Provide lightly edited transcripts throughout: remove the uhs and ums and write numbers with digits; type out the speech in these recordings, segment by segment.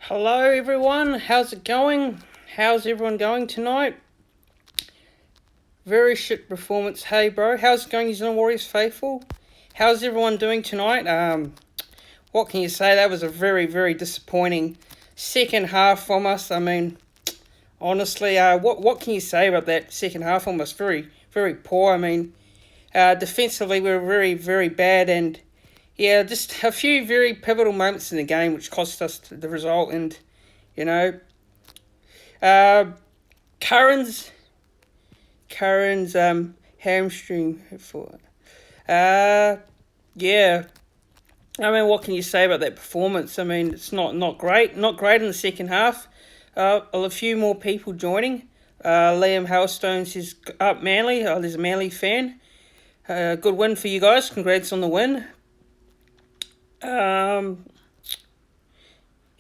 Hello everyone, how's it going? How's everyone going tonight? Very shit performance. Hey bro, how's it going, New Zealand Warriors faithful? How's everyone doing tonight? What can you say? That was a very, very disappointing second half from us. I mean, honestly, what can you say about that second half from us? Very, very poor. I mean, defensively we were very, very bad, and yeah, just a few very pivotal moments in the game which cost us the result. And you know, uh, Curran's hamstring for yeah. I mean, what can you say about that performance? I mean, it's not great, not great in the second half. A few more people joining. Liam Hailstones is up Manly. There's a Manly fan. Good win for you guys. Congrats on the win.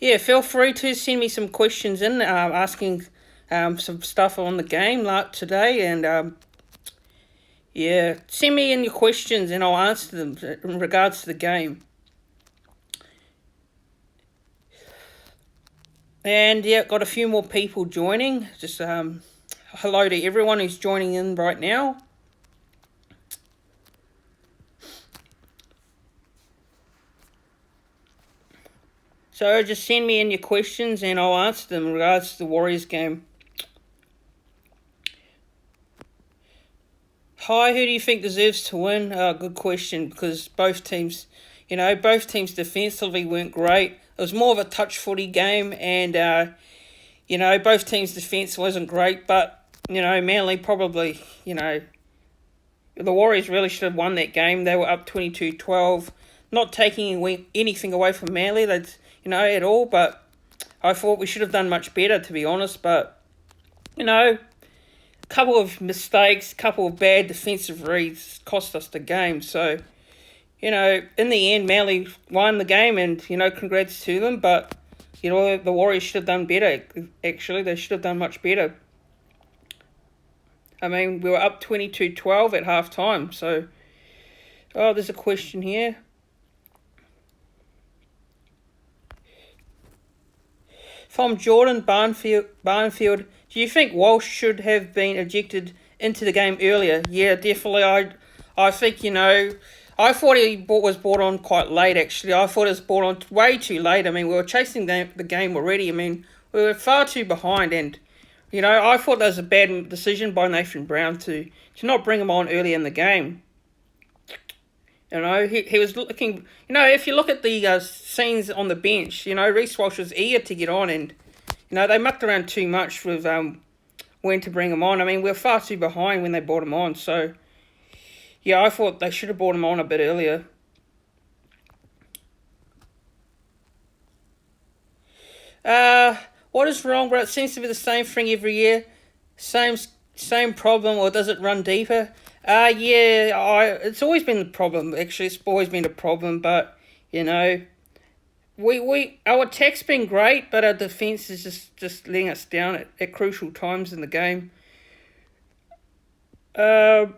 Yeah, feel free to send me some questions in, asking some stuff on the game like today, and yeah, send me in your questions and I'll answer them in regards to the game. And yeah, got a few more people joining. Just hello to everyone who's joining in right now. So just send me in your questions and I'll answer them in regards to the Warriors game. Hi, who do you think deserves to win? Good question, because both teams defensively weren't great. It was more of a touch footy game, and both teams' defence wasn't great, but Manly probably, the Warriors really should have won that game. They were up 22-12, not taking anything away from Manly, at all, but I thought we should have done much better, to be honest, but, couple of mistakes, couple of bad defensive reads cost us the game. So, in the end, Manly won the game, and congrats to them. But the Warriors should have done better. Actually, they should have done much better. I mean, we were up 22-12 at half time. So, there's a question here. From Jordan Barnfield, do you think Walsh should have been ejected into the game earlier? Yeah, definitely. I think, I thought he was brought on quite late, actually. I thought it was brought on way too late. I mean, we were chasing the game already. I mean, we were far too behind, and, I thought that was a bad decision by Nathan Brown to not bring him on early in the game. He was looking, if you look at the scenes on the bench, Reece Walsh was eager to get on, and, they mucked around too much with when to bring him on. I mean, we were far too behind when they brought him on, so, yeah, I thought they should have brought him on a bit earlier. What is wrong, bro? It seems to be the same thing every year. Same problem, or does it run deeper? It's always been the problem. Actually, it's always been a problem. But our attack's been great, but our defense is just letting us down at crucial times in the game. The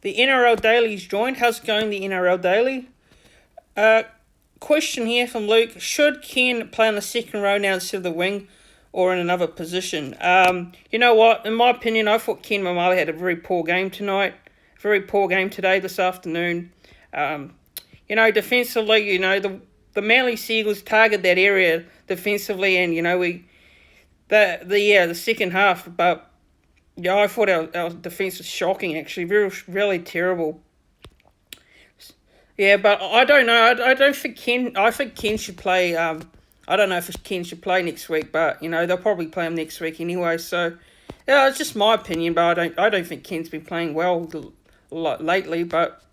NRL Daily's joined. How's it going, the NRL Daily? Question here from Luke. Should Ken play on the second row now instead of the wing, or in another position? You know what? In my opinion, I thought Ken Mamali had a very poor game tonight. Very poor game today, this afternoon. Defensively, the Manly Seagulls target that area defensively, and the second half, but yeah, I thought our defence was shocking, actually, really terrible. Yeah, but I don't know. I don't think Ken. I think Ken should play. I don't know if Ken should play next week, but they'll probably play him next week anyway. So, yeah, it's just my opinion, but I don't think Ken's been playing well lately. But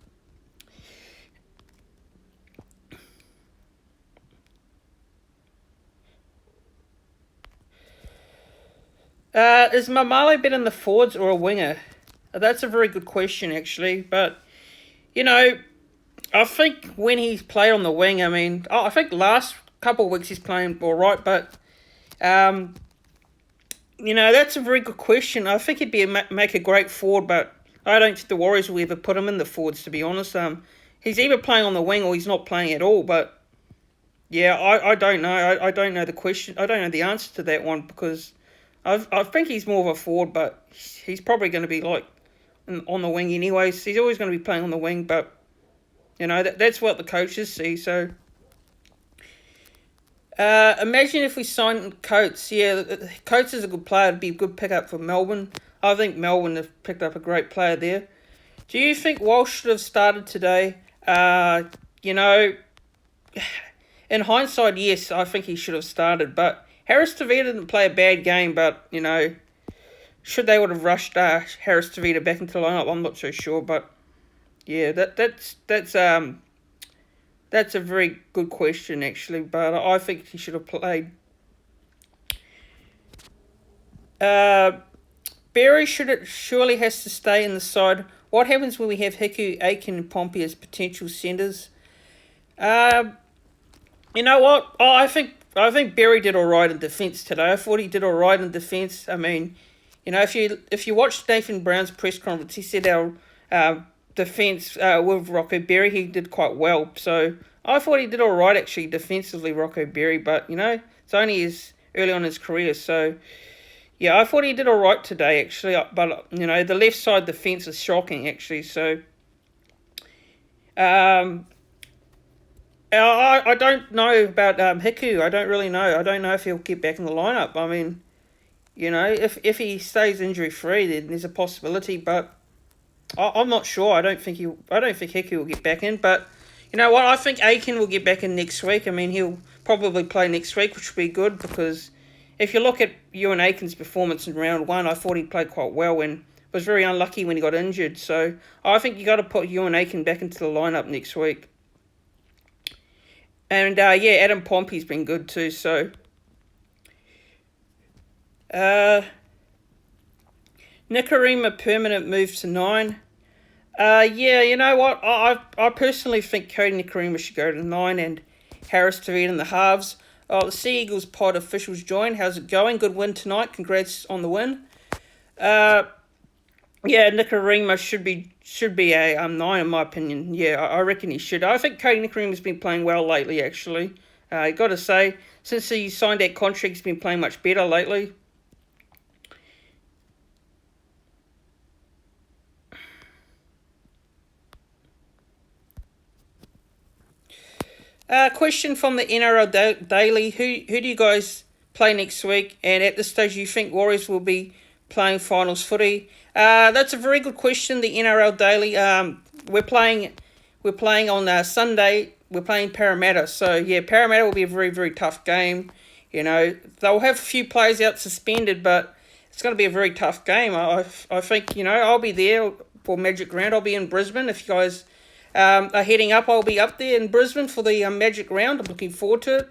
is Mamali better in the forwards or a winger? That's a very good question, actually. But I think when he's played on the wing, I mean, I think last couple of weeks he's playing all right, but that's a very good question. I think he'd make a great forward, but I don't think the Warriors will ever put him in the forwards, to be honest. He's either playing on the wing or he's not playing at all, but Yeah, I don't know. I don't know the question. I don't know the answer to that one because I think he's more of a forward, but he's probably going to be like on the wing anyways. He's always going to be playing on the wing, but that's what the coaches see. So imagine if we signed Coates. Yeah, Coates is a good player. It'd be a good pickup for Melbourne. I think Melbourne have picked up a great player there. Do you think Walsh should have started today? You know, in hindsight, yes, I think he should have started. But Harris Tavita didn't play a bad game, but, should they would have rushed Harris Tavita back into the lineup? I'm not so sure, but yeah, that's a very good question actually. But I think he should have played. Berry surely has to stay in the side. What happens when we have Hiku, Aiken, and Pompey as potential centres? You know what? I think Berry did all right in defence today. I thought he did all right in defence. I mean, if you watched Nathan Brown's press conference, he said our defence with Rocco Berry, he did quite well. So I thought he did all right actually defensively, Rocco Berry. But it's only early on in his career. So yeah, I thought he did all right today actually. But the left side defence is shocking actually. So I don't know about Hiku. I don't really know. I don't know if he'll get back in the lineup. I mean, if he stays injury free, then there's a possibility. But I'm not sure. I don't think Hiku will get back in. But you know what? I think Aiken will get back in next week. I mean, he'll probably play next week, which will be good because if you look at Ewan Aiken's performance in round one, I thought he played quite well and was very unlucky when he got injured. So I think you got to put Ewan Aiken back into the lineup next week. And Adam Pompey's been good too. So Nikorima permanent move to 9. You know what? I personally think Cody Nikorima should go to 9 and Harris to in the halves. The Sea Eagles pod officials joined. How's it going? Good win tonight. Congrats on the win. Nikorima should be a 9 in my opinion. Yeah, I reckon he should. I think Cody Nikorima's been playing well lately actually. Got to say, since he signed that contract, he's been playing much better lately. Question from the NRL Daily. Who do you guys play next week? And at this stage, you think Warriors will be playing finals footy? That's a very good question, the NRL Daily. We're playing on Sunday. We're playing Parramatta. So, yeah, Parramatta will be a very, very tough game. They'll have a few players out suspended, but it's going to be a very tough game. I think, I'll be there for Magic Round. I'll be in Brisbane. If you guys are heading up, I'll be up there in Brisbane for the Magic Round. I'm looking forward to it.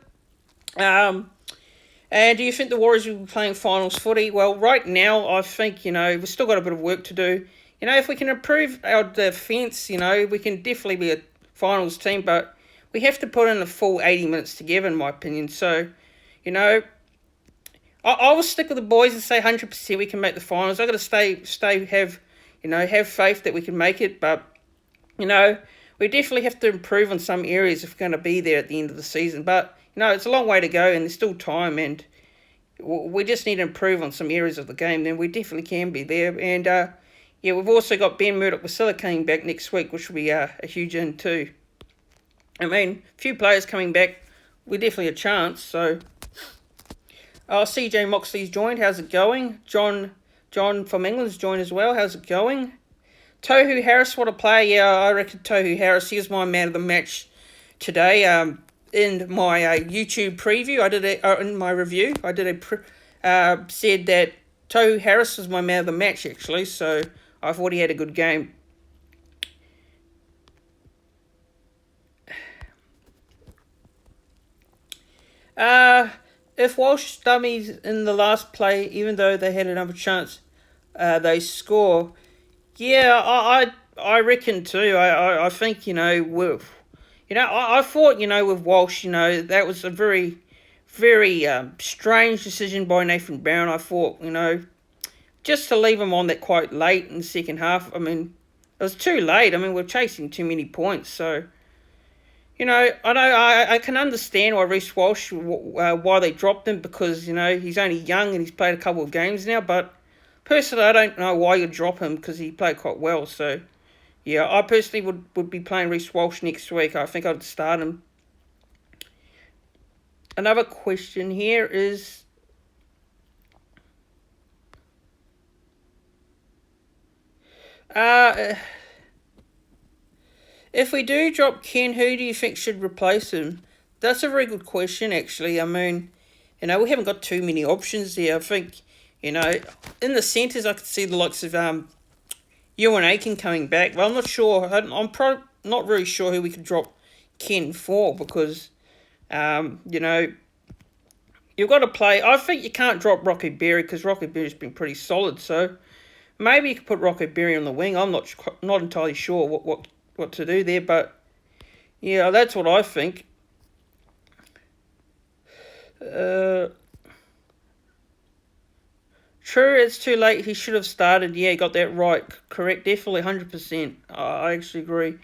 And do you think the Warriors will be playing finals footy? Well, right now, I think, we've still got a bit of work to do. If we can improve our defence, we can definitely be a finals team, but we have to put in a full 80 minutes together, in my opinion. So, I will stick with the boys and say 100% we can make the finals. I've got to have faith that we can make it, but we definitely have to improve on some areas if we're going to be there at the end of the season. But, it's a long way to go and there's still time and we just need to improve on some areas of the game. Then we definitely can be there. And, we've also got Ben Murdoch-Wasilla coming back next week, which will be a huge in too. I mean, a few players coming back, we're definitely a chance. So, CJ Moxley's joined. How's it going? John from England's joined as well. How's it going? Tohu Harris, what a player. Yeah, I reckon Tohu Harris, he's my man of the match today. In my YouTube preview, I did in my review, I said that Tohu Harris was my man of the match, actually. So I thought he had a good game. If Walsh dummies in the last play, even though they had another chance, they score. Yeah, I reckon too. I think with I thought with Walsh that was a very very strange decision by Nathan Brown. I thought just to leave him on that quite late in the second half. I mean, it was too late. I mean, we're chasing too many points. So I can understand why Reece Walsh, why they dropped him, because, he's only young and he's played a couple of games now, but personally, I don't know why you drop him, because he played quite well, so, yeah, I personally would be playing Reece Walsh next week. I think I'd start him. Another question here is, if we do drop Ken, who do you think should replace him? That's a very good question, actually. I mean, we haven't got too many options there. I think, in the centres, I could see the likes of Euan Aitken coming back. Well, I'm not sure. I'm not really sure who we could drop Ken for, because, you've got to play. I think you can't drop Rocco Berry, because Rocco Berry's been pretty solid. So maybe you could put Rocco Berry on the wing. I'm not entirely sure what to do there, but yeah, that's what I think. True, it's too late. He should have started. Yeah, he got that right. Correct, definitely 100%. I actually agree.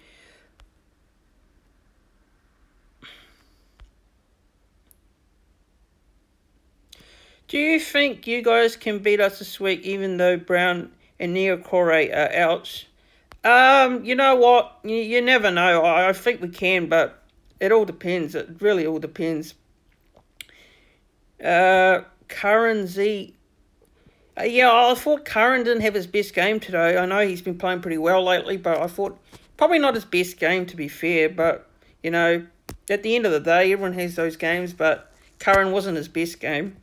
Do you think you guys can beat us this week, even though Brown and Niokore are out? You know what? You never know. I think we can, but it all depends. It really all depends. Curran Z. Yeah, I thought Curran didn't have his best game today. I know he's been playing pretty well lately, but I thought probably not his best game, to be fair. But, at the end of the day, everyone has those games, but Curran wasn't his best game.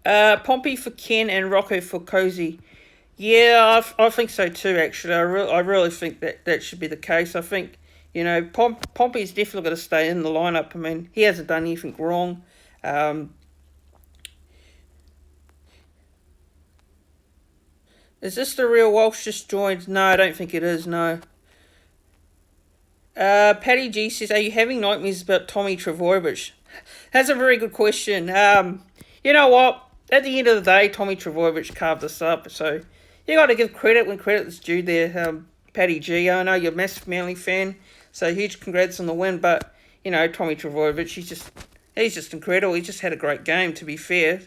Pompey for Ken and Rocco for Cozy. Yeah, I think so too, actually. I really think that should be the case. I think, Pompey's definitely got to stay in the lineup. I mean, he hasn't done anything wrong. Is this the real Walsh just joined? No, I don't think it is, no. Paddy G says, are you having nightmares about Tommy Trbojevic? That's a very good question. You know what? At the end of the day, Tommy Trbojevic carved us up, so you got to give credit when credit is due there, Paddy G. I know you're a massive Manly fan, so huge congrats on the win, but, Tommy Trbojevic, he's just incredible. He just had a great game, to be fair.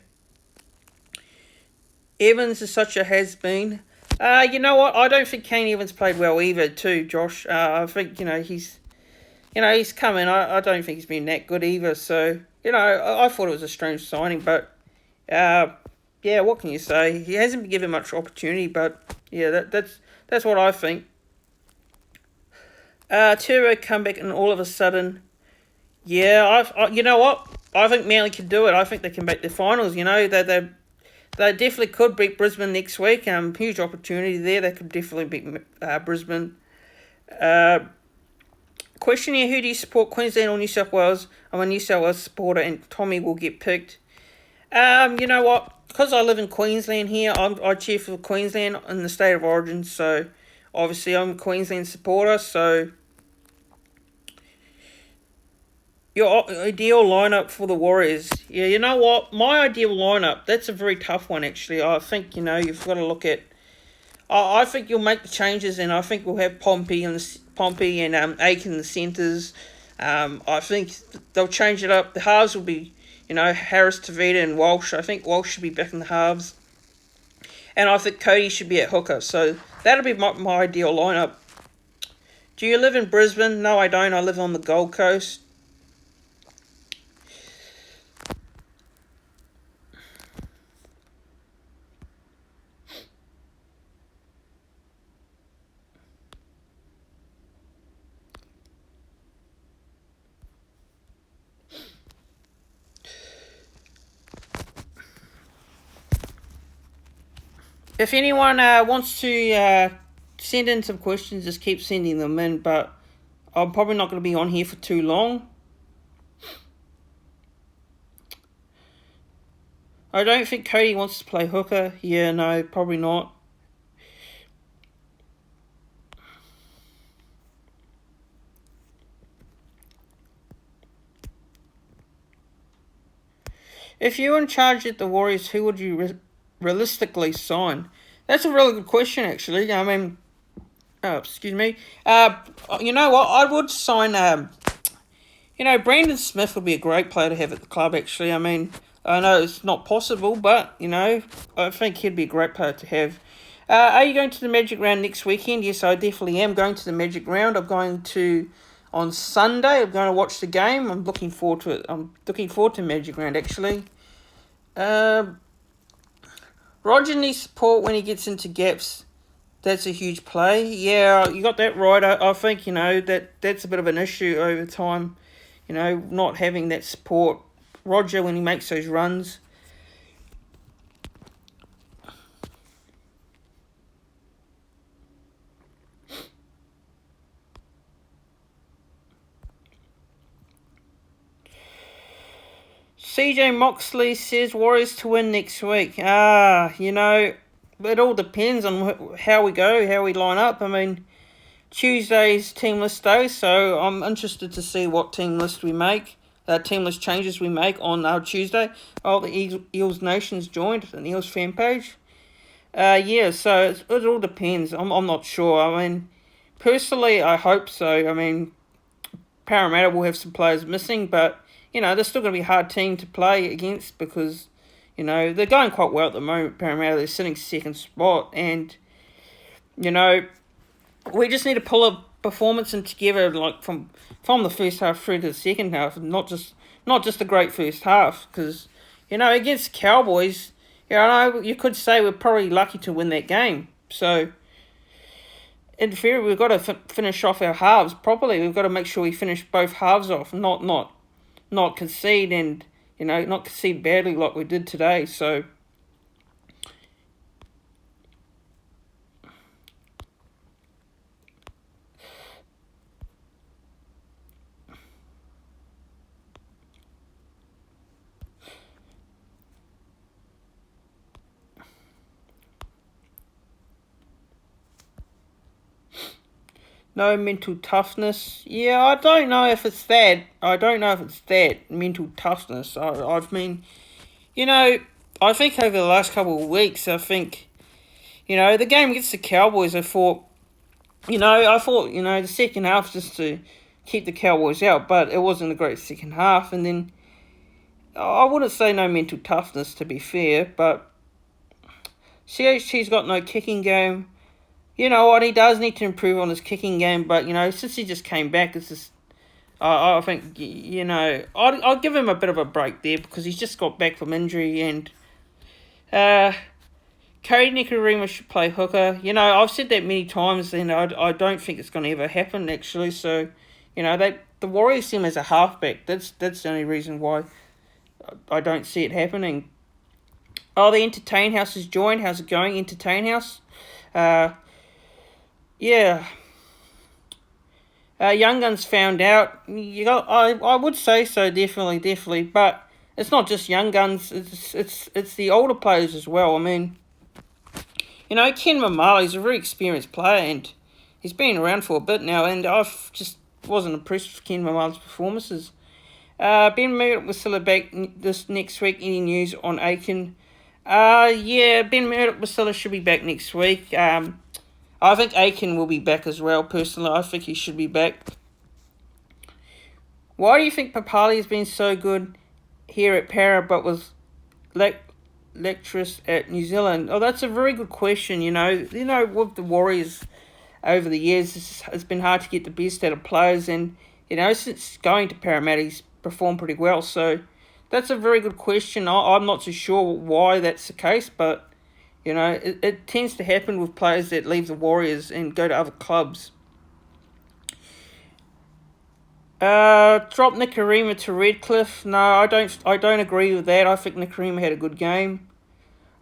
Evans is such a has-been. You know what? I don't think Kane Evans played well either, too, Josh. I think, he's coming. I don't think he's been that good either. So, I thought it was a strange signing, but, yeah, what can you say? He hasn't been given much opportunity, but, yeah, that's what I think. Turo come back and all of a sudden, yeah, you know what? I think Manly can do it. I think they can make the finals. They definitely could beat Brisbane next week. Huge opportunity there. They could definitely beat Brisbane. Question here, who do you support, Queensland or New South Wales? I'm a New South Wales supporter and Tommy will get picked. You know what? Because I live in Queensland here, I cheer for Queensland in the state of origin. So, obviously, I'm a Queensland supporter. So, your ideal lineup for the Warriors. Yeah, you know what? My ideal lineup, that's a very tough one, actually. I think, you've got to look at... I think you'll make the changes, and I think we'll have Pompey and Aitken in the centres. I think they'll change it up. The halves will be, Harris, Tavita and Walsh. I think Walsh should be back in the halves. And I think Cody should be at hooker. So that'll be my ideal lineup. Do you live in Brisbane? No, I don't. I live on the Gold Coast. If anyone wants to send in some questions, just keep sending them in, but I'm probably not going to be on here for too long. I don't think Cody wants to play hooker. Yeah, no, probably not. If you were in charge at the Warriors, who would you realistically sign? That's a really good question, actually. I mean, Oh, excuse me. You know what? I would sign. Brandon Smith would be a great player to have at the club. Actually, I mean, I know it's not possible, but I think he'd be a great player to have. Are you going to the Magic Round next weekend? Yes, I definitely am going to the Magic Round. I'm going to on Sunday. I'm going to watch the game. I'm looking forward to it. I'm looking forward to Magic Round actually. Roger needs support when he gets into gaps. That's a huge play. Yeah, you got that right. I think, that's a bit of an issue over time, not having that support. Roger, when he makes those runs. CJ Moxley says Warriors to win next week. It all depends on how we go, how we line up. I mean, Tuesday's team list day, so I'm interested to see what team list changes we make on Tuesday. Oh, the Eels Nation's joined, an Eels fan page. So it all depends. I'm not sure. I mean, personally, I hope so. I mean, Parramatta will have some players missing, but, they're still going to be a hard team to play against because, they're going quite well at the moment, Parramatta. They're sitting second spot, and, we just need to pull a performance in together, like from the first half through to the second half, and not just a great first half. Because against Cowboys, I know you could say we're probably lucky to win that game. So in theory, we've got to finish off our halves properly. We've got to make sure we finish both halves off, not concede and not concede badly like we did today. So. No mental toughness. Yeah, I don't know if it's that. Mental toughness. I think over the last couple of weeks, the game against the Cowboys, I thought, the second half just to keep the Cowboys out, but it wasn't a great second half. And then I wouldn't say no mental toughness, to be fair, but CHT's got no kicking game. You know what, he does need to improve on his kicking game, but, since he just came back, it's just, I think, I'll give him a bit of a break there because he's just got back from injury, and Cody Nikorima should play hooker. I've said that many times, and I don't think it's going to ever happen, actually, so, the Warriors see him as a halfback. That's the only reason why I don't see it happening. Oh, the Entertain House has joined. How's it going, Entertain House? Yeah. Young Guns found out. I would say so, definitely. But it's not just Young Guns. It's the older players as well. I mean, Ken Mamali's a very experienced player, and he's been around for a bit now. And I've just wasn't impressed with Ken Mamali's performances. Ben Murdoch was still back this next week. Any news on Aiken? Ben Murdoch was still should be back next week. I think Aiken will be back as well, personally. I think he should be back. Why do you think Papali has been so good here at Para but was lecturous at New Zealand? Oh, that's a very good question, with the Warriors over the years, it's been hard to get the best out of players, and, since going to Parramatta, he's performed pretty well, so that's a very good question. I'm not too sure why that's the case, but it tends to happen with players that leave the Warriors and go to other clubs. Drop Nikorima to Redcliffe. No, I don't agree with that. I think Nikorima had a good game.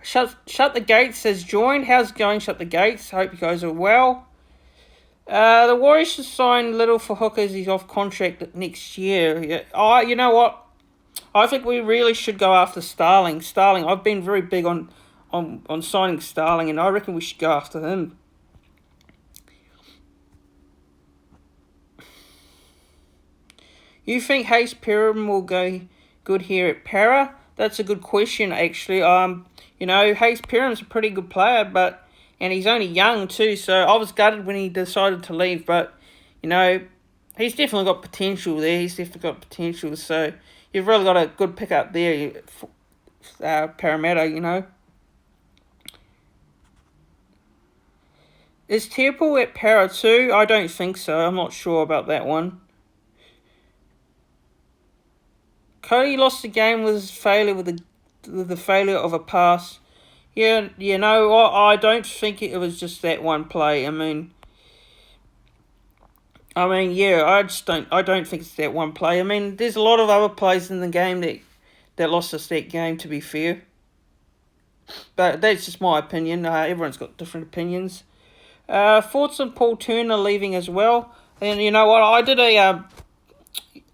Shut the Gates has joined. How's it going, Shut the Gates? Hope you guys are well. The Warriors should sign Little for hookers. He's off contract next year. Yeah. You know what? I think we really should go after Starling. I've been very big on signing Starling, and I reckon we should go after him. You think Hayes Perham will go good here at Para? That's a good question, actually. Hayes Perham's a pretty good player, but, and he's only young too, so I was gutted when he decided to leave, but, he's definitely got potential there. So you've really got a good pickup there, Parramatta. Is Tearpool at Para too? I don't think so. I'm not sure about that one. Cody lost the game with his failure with the failure of a pass. Yeah, I don't think it was just that one play. Yeah, I don't think it's that one play. There's a lot of other plays in the game that lost us that game, to be fair. But that's just my opinion. Everyone's got different opinions. Thoughts on Paul Turner leaving as well. And you know what? I did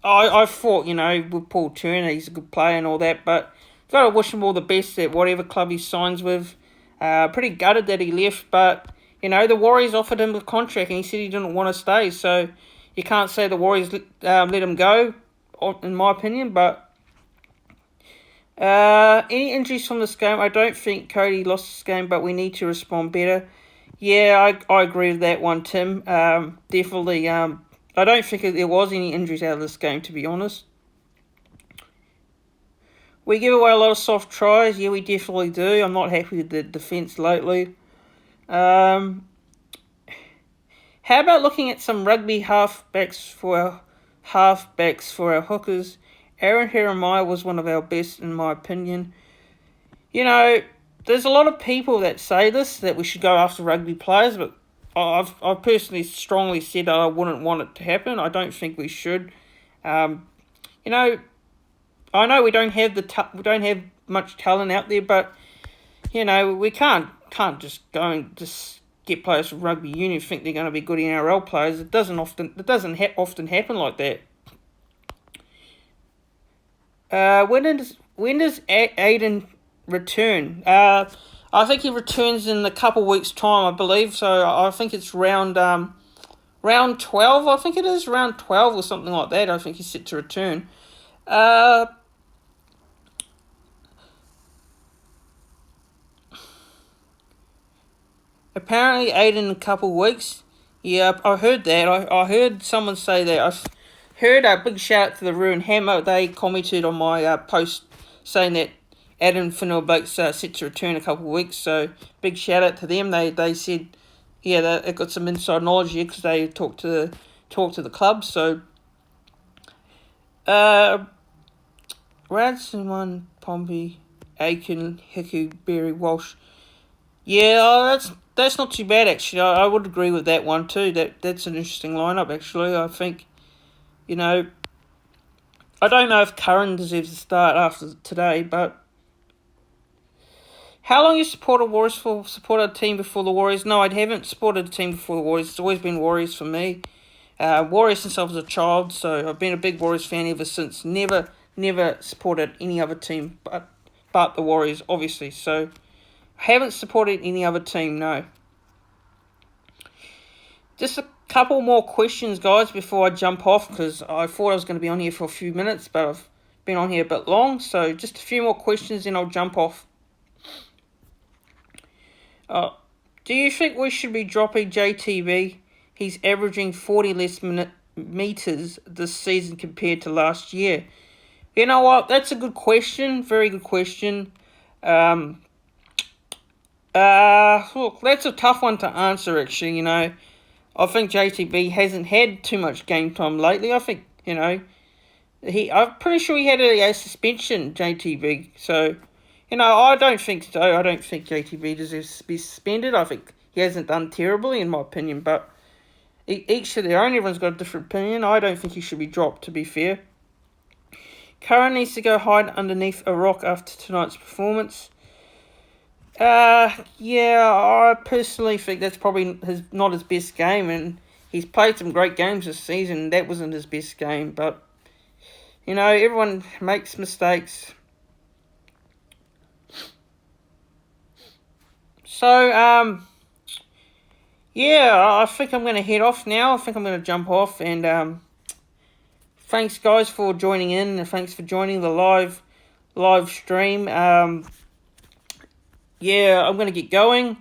I thought, with Paul Turner, he's a good player and all that, but got to wish him all the best at whatever club he signs with. Pretty gutted that he left, but, the Warriors offered him a contract and he said he didn't want to stay, so you can't say the Warriors let him go, in my opinion, but any injuries from this game? I don't think Cody lost this game, but we need to respond better. Yeah, I agree with that one, Tim. Definitely, I don't think there was any injuries out of this game, to be honest. We give away a lot of soft tries. Yeah, we definitely do. I'm not happy with the defence lately. How about looking at some rugby halfbacks for our hookers? Aaron Jeremiah was one of our best, in my opinion. There's a lot of people that say this, that we should go after rugby players, but I've personally strongly said that I wouldn't want it to happen. I don't think we should. I know we don't have much talent out there, but we can't just go and just get players from rugby union think they're going to be good NRL players. It doesn't often happen like that. When does Aiden return? I think he returns in a couple of weeks' time, I believe. So I think it's round 12. I think it is round 12 or something like that. I think he's set to return. Apparently, Aiden in a couple of weeks. Yeah, I heard that. I heard someone say that. I heard a big shout out to the Ruin Hammer. They commented on my post saying that Adam Finnerblake's set to return in a couple of weeks. So big shout out to them. They said, yeah, they got some inside knowledge here because they talked to the club. So, Radson, Pompey, Aiken, Hiku, Berry, Walsh. Yeah, that's not too bad actually. I would agree with that one too. That's an interesting lineup actually. I think, I don't know if Curran deserves to start after today, but how long you support a team before the Warriors? No, I haven't supported a team before the Warriors. It's always been Warriors for me. Warriors since I was a child, so I've been a big Warriors fan ever since. Never supported any other team but the Warriors, obviously. So I haven't supported any other team, no. Just a couple more questions, guys, before I jump off, because I thought I was going to be on here for a few minutes, but I've been on here a bit long. So just a few more questions, and I'll jump off. Do you think we should be dropping JTB? He's averaging 40 less meters this season compared to last year. You know what? That's a good question. Very good question. Look, that's a tough one to answer, actually, I think JTB hasn't had too much game time lately. I think, I'm pretty sure he had a suspension, JTB. So, I don't think so. I don't think JTB deserves to be suspended. I think he hasn't done terribly, in my opinion. But each to their own. Everyone's got a different opinion. I don't think he should be dropped, to be fair. Curran needs to go hide underneath a rock after tonight's performance. Yeah, I personally think that's probably not his best game, and he's played some great games this season. That wasn't his best game, but, everyone makes mistakes. So, yeah, I think I'm going to head off now. I think I'm going to jump off, and, thanks, guys, for joining in, and thanks for joining the live stream. Yeah, I'm going to get going.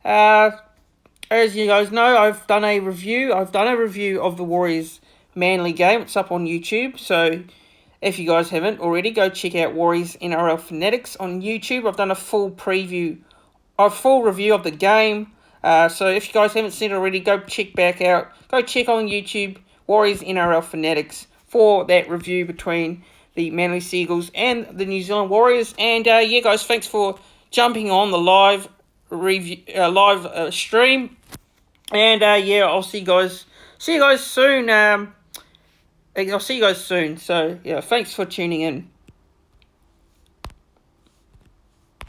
As you guys know, I've done a review of the Warriors Manly game. It's up on YouTube, so if you guys haven't already, go check out Warriors NRL Fanatics on YouTube. I've done a full review of the game. So if you guys haven't seen it already, go check back out. Go check on YouTube Warriors NRL Fanatics for that review between the Manly Seagulls and the New Zealand Warriors. And yeah, guys, thanks for jumping on the live stream. And yeah, I'll see you guys soon. I'll see you guys soon. So yeah, thanks for tuning in.